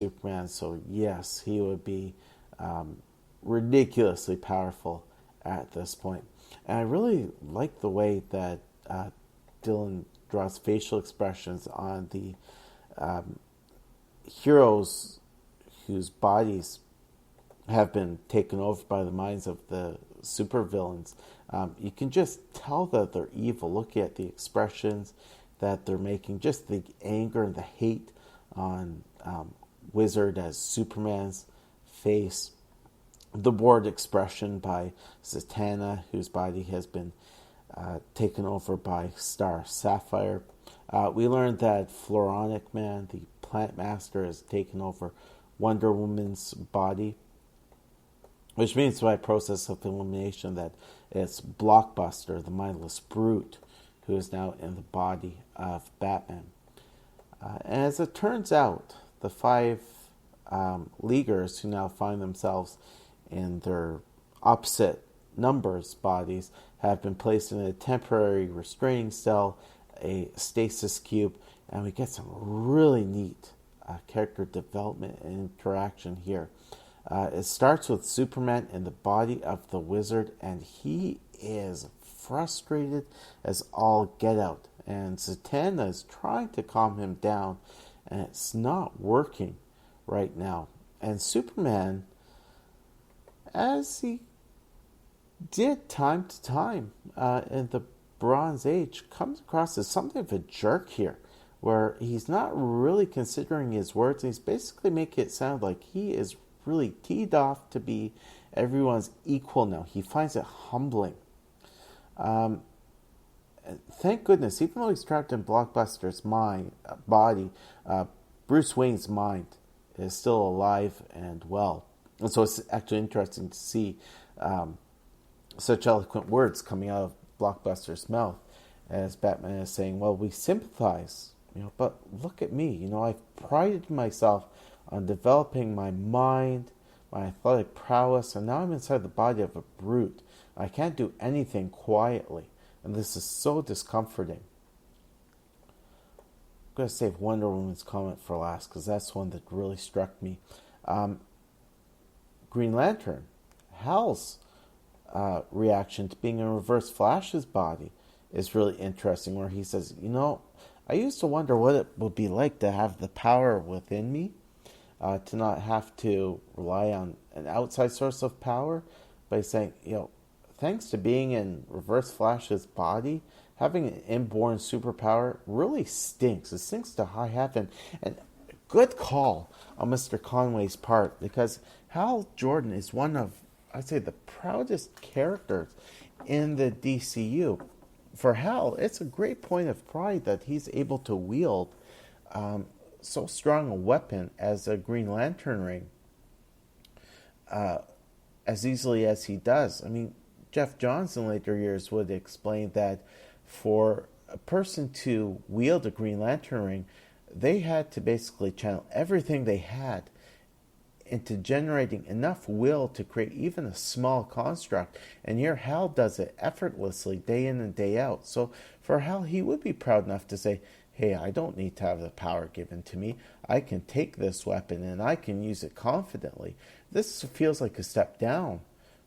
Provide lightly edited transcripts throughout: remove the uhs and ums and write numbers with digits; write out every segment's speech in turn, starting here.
Superman, so yes, he would be ridiculously powerful at this point. And I really like the way that Dylan draws facial expressions on the heroes whose bodies have been taken over by the minds of the supervillains. You can just tell that they're evil. Look at the expressions that they're making, just the anger and the hate on Wizard as Superman's face. The bored expression by Zatanna, whose body has been taken over by Star Sapphire. We learned that Floronic Man, the Plant Master, has taken over Wonder Woman's body, which means by process of elimination that it's Blockbuster, the mindless brute, who is now in the body of Batman. And as it turns out, the five Leaguers who now find themselves in their opposite numbers bodies have been placed in a temporary restraining cell, a stasis cube, and we get some really neat character development and interaction here. It starts with Superman in the body of the Wizard, and he is frustrated as all get out. And Zatanna is trying to calm him down, and it's not working right now. And Superman, as he did time to time in the Bronze Age, comes across as something of a jerk here, where he's not really considering his words, and he's basically making it sound like he is really teed off to be everyone's equal now. He finds it humbling. Thank goodness, even though he's trapped in Blockbuster's body, Bruce Wayne's mind is still alive and well. And so it's actually interesting to see such eloquent words coming out of Blockbuster's mouth as Batman is saying, well, we sympathize, but look at me. I've prided myself on developing my mind, my athletic prowess, and now I'm inside the body of a brute. I can't do anything quietly, and this is so discomforting. I'm going to save Wonder Woman's comment for last, because that's one that really struck me. Green Lantern, Hal's reaction to being in Reverse Flash's body is really interesting, where he says, I used to wonder what it would be like to have the power within me, to not have to rely on an outside source of power. But he's saying, thanks to being in Reverse Flash's body, having an inborn superpower really stinks. It stinks to high heaven. And good call on Mr. Conway's part, because Hal Jordan is one of, I'd say, the proudest characters in the DCU. For Hal, it's a great point of pride that he's able to wield so strong a weapon as a Green Lantern ring as easily as he does. I mean, Jeff Johns in later years would explain that for a person to wield a Green Lantern ring, they had to basically channel everything they had into generating enough will to create even a small construct. And here Hal does it effortlessly day in and day out. So for Hal, he would be proud enough to say, hey, I don't need to have the power given to me. I can take this weapon and I can use it confidently. This feels like a step down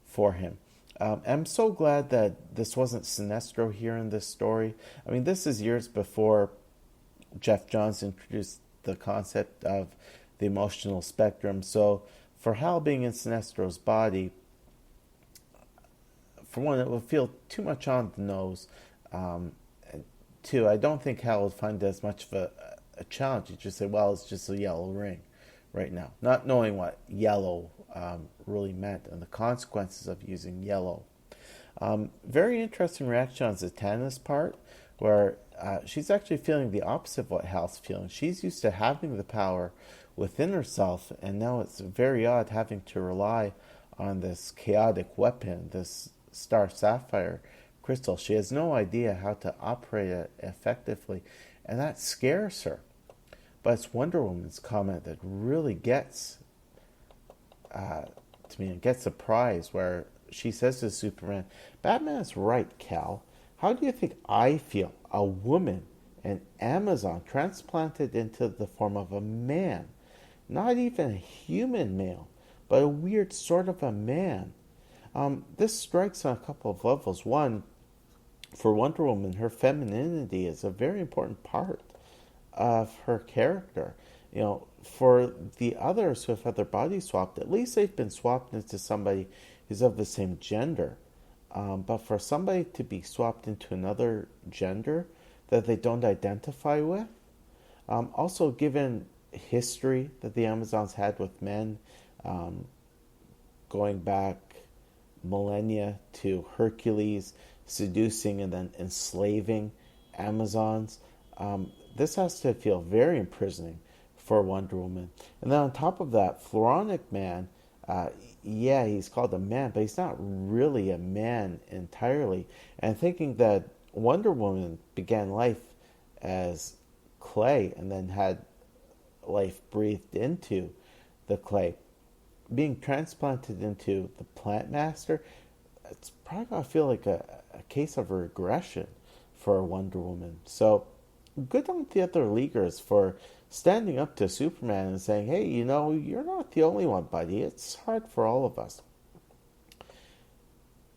for him. I'm so glad that this wasn't Sinestro here in this story. I mean, this is years before Jeff Johns introduced the concept of the emotional spectrum. So for Hal being in Sinestro's body, for one, it would feel too much on the nose. And two, I don't think Hal would find it as much of a challenge. He'd just say, well, it's just a yellow ring right now, not knowing what yellow really meant and the consequences of using yellow. Very interesting reaction on Zatanna's part, where she's actually feeling the opposite of what Hal's feeling. She's used to having the power within herself, and now it's very odd having to rely on this chaotic weapon, this Star Sapphire crystal. She has no idea how to operate it effectively, and that scares her. But it's Wonder Woman's comment that really gets to me and gets the prize, where she says to Superman, Batman is right, Cal. How do you think I feel? A woman, an Amazon, transplanted into the form of a man. not even a human male, but a weird sort of a man. This strikes on a couple of levels. One, for Wonder Woman, her femininity is a very important part of her character. For the others who have had their bodies swapped, at least they've been swapped into somebody who's of the same gender. But for somebody to be swapped into another gender that they don't identify with, also given history that the Amazons had with men, um, going back millennia to Hercules seducing and then enslaving Amazons, this has to feel very imprisoning for Wonder Woman. And then on top of that, Floronic Man, yeah, he's called a man, but he's not really a man entirely. And thinking that Wonder Woman began life as clay and then had life breathed into the clay, being transplanted into the plant master, it's probably going to feel like a case of regression for Wonder Woman. So good on the other leaguers for standing up to Superman and saying, hey, you're not the only one, buddy. It's hard for all of us.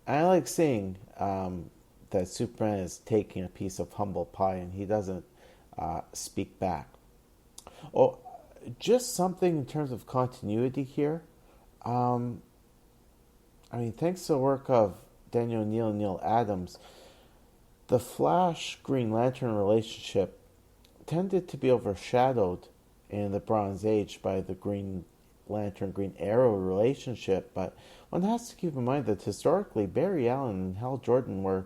I like seeing that Superman is taking a piece of humble pie and he doesn't speak back. Oh, just something in terms of continuity here. Thanks to the work of Daniel O'Neill and Neil Adams, the Flash Green Lantern relationship tended to be overshadowed in the Bronze Age by the Green Lantern Green Arrow relationship, but one has to keep in mind that historically Barry Allen and Hal Jordan were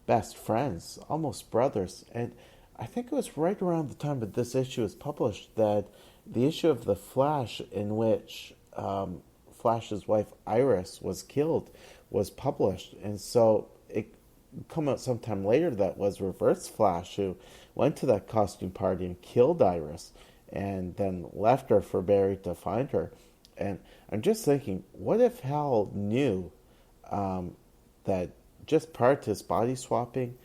best friends, almost brothers, and I think it was right around the time that this issue was published that the issue of the Flash in which Flash's wife Iris was killed was published, and so it come out sometime later that was Reverse Flash who went to that costume party and killed Iris and then left her for Barry to find her. And I'm just thinking, what if Hal knew that just prior to his body swapping,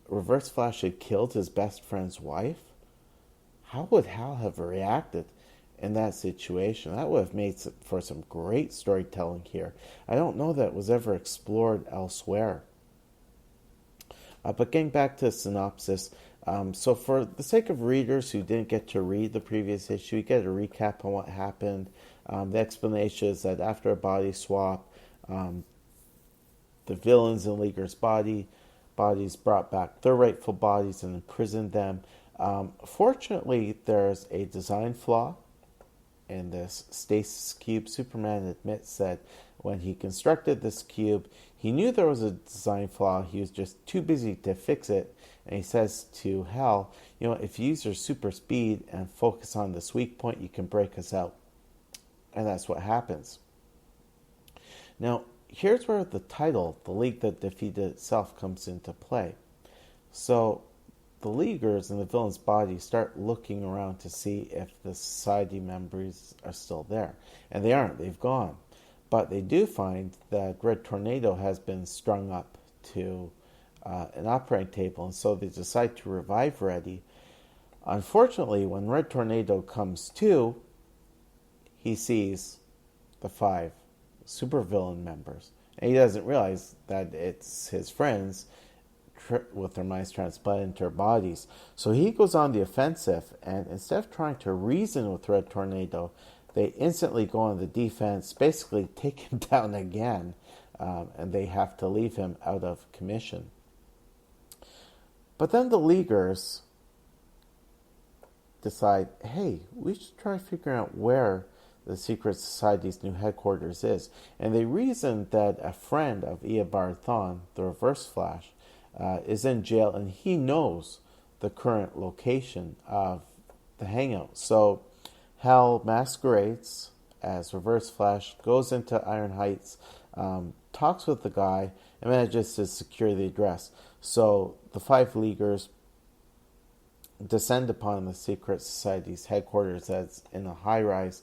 Reverse Flash had killed his best friend's wife? How would Hal have reacted in that situation? That would have made for some great storytelling here. I don't know that it was ever explored elsewhere. But getting back to the synopsis, so for the sake of readers who didn't get to read the previous issue, you get a recap on what happened. The explanation is that after a body swap, the villains in Leaguer's bodies brought back their rightful bodies and imprisoned them. Fortunately, there's a design flaw in this stasis cube. Superman admits that when he constructed this cube, he knew there was a design flaw. He was just too busy to fix it. And he says to Hal, if you use your super speed and focus on this weak point, you can break us out. And that's what happens. Now, here's where the title, The League That Defeated Itself, comes into play. So, the Leaguers in the villain's body start looking around to see if the society members are still there. And they aren't, they've gone. But they do find that Red Tornado has been strung up to an operating table, and so they decide to revive Reddy. Unfortunately, when Red Tornado comes to, he sees the 5 supervillain members. And he doesn't realize that it's his friends with their minds transplanted into their bodies. So he goes on the offensive, and instead of trying to reason with Red Tornado, they instantly go on the defense, basically take him down again, and they have to leave him out of commission. But then the Leaguers decide, hey, we should try figuring out where the Secret Society's new headquarters is. And they reason that a friend of Eobard Thawne, the Reverse Flash, is in jail, and he knows the current location of the hangout. So Hal masquerades as Reverse Flash, goes into Iron Heights, talks with the guy, and manages to secure the address. So the 5 Leaguers descend upon the Secret Society's headquarters that's in a high-rise.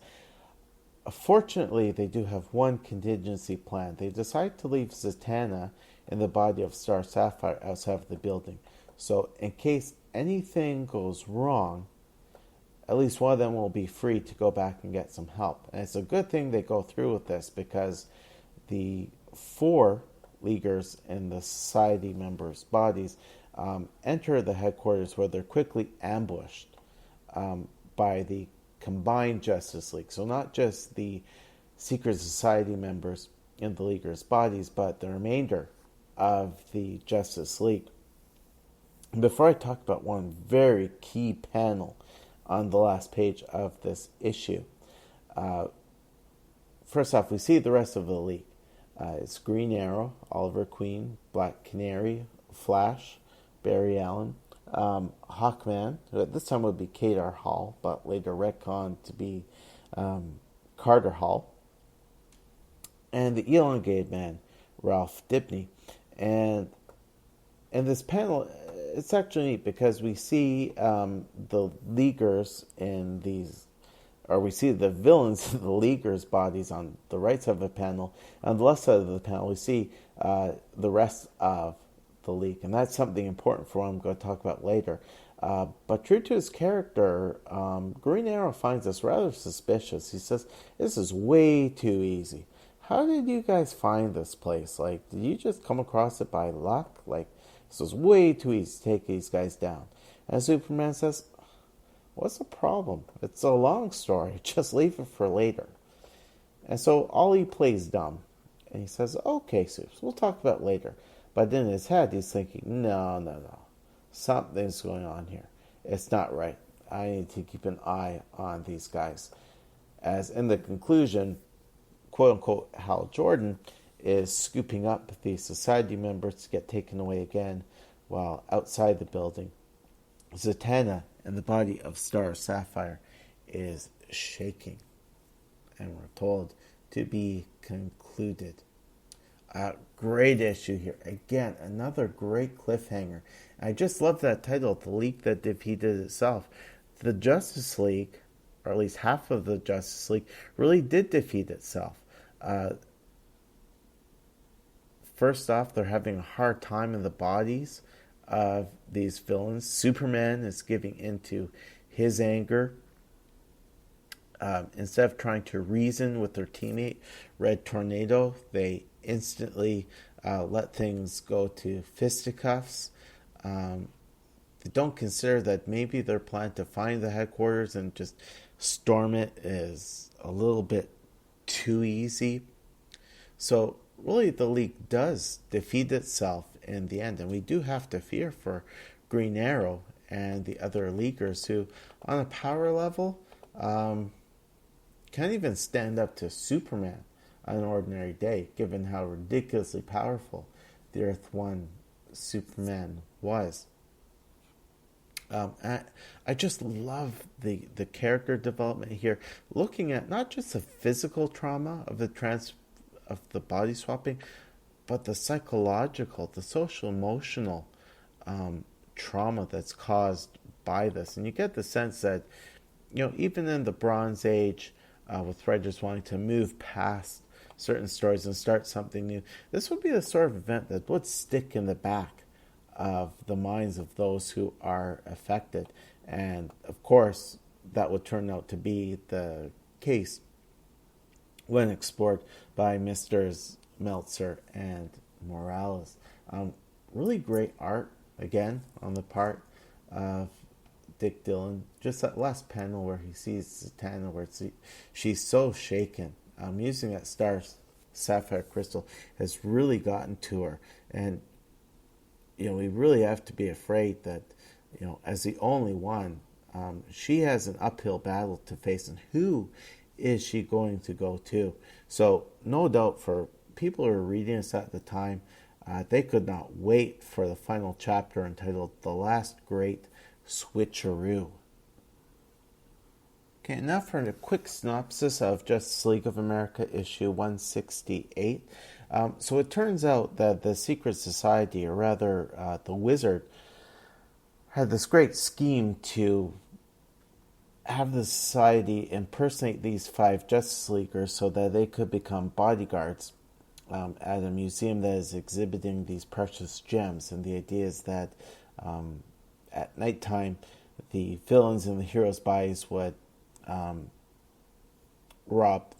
Fortunately, they do have one contingency plan. They decide to leave Zatanna in the body of Star Sapphire outside of the building. So in case anything goes wrong, at least one of them will be free to go back and get some help. And it's a good thing they go through with this, because the 4 Leaguers and the society members' bodies enter the headquarters, where they're quickly ambushed by the combined Justice League. So not just the secret society members in the Leaguers' bodies, but the remainder of the Justice League. Before I talk about one very key panel on the last page of this issue, first off, we see the rest of the League. It's Green Arrow, Oliver Queen, Black Canary, Flash, Barry Allen, Hawkman, who at this time would be Kadar Hall, but later retconned to be Carter Hall, and the Elongated Man, Ralph Dibny. And in this panel, it's actually neat, because we see the Leaguers in these, or we see the villains in the Leaguers' bodies on the right side of the panel. On the left side of the panel, we see the rest of the League, and that's something important for what I'm going to talk about later. But true to his character, Green Arrow finds this rather suspicious. He says, "This is way too easy. How did you guys find this place? Like, did you just come across it by luck? Like, this is way too easy to take these guys down." And Superman says, "What's the problem? It's a long story. Just leave it for later." And so Ollie plays dumb. And he says, "Okay, Supes, we'll talk about it later." But in his head, he's thinking, no. Something's going on here. It's not right. I need to keep an eye on these guys. As in the conclusion, quote-unquote, Hal Jordan is scooping up the society members to get taken away again, while outside the building, Zatanna and the body of Star Sapphire is shaking. And we're told to be concluded. Great issue here. Again, another great cliffhanger. I just love that title, The League That Defeated Itself. The Justice League, or at least half of the Justice League, really did defeat itself. First off, they're having a hard time in the bodies of these villains. Superman is giving into his anger. Instead of trying to reason with their teammate, Red Tornado, they instantly let things go to fisticuffs. They don't consider that maybe their plan to find the headquarters and just storm it is a little bit too easy. So really the League does defeat itself in the end, and we do have to fear for Green Arrow and the other Leaguers, who on a power level can't even stand up to Superman on an ordinary day, given how ridiculously powerful the Earth 1 Superman was. I just love the character development here, looking at not just the physical trauma of the body swapping, but the psychological, the social emotional trauma that's caused by this. And you get the sense that, even in the Bronze Age, with writers wanting to move past certain stories and start something new, this would be the sort of event that would stick in the back of the minds of those who are affected. And of course, that would turn out to be the case when explored by Misters Meltzer and Morales. Really great art, again, on the part of Dick Dillon. Just that last panel where he sees Zatanna, where she's so shaken. Using that Star Sapphire crystal has really gotten to her. And, we really have to be afraid that, as the only one, she has an uphill battle to face. And who is she going to go to? So, no doubt for people who are reading this at the time, they could not wait for the final chapter entitled The Last Great Switcheroo. Okay, now for a quick synopsis of Justice League of America issue 168. So it turns out that the Secret Society, or rather the Wizard, had this great scheme to have the society impersonate these 5 Justice Leaguers so that they could become bodyguards at a museum that is exhibiting these precious gems. And the idea is that at nighttime, the villains and the heroes' bodies would rob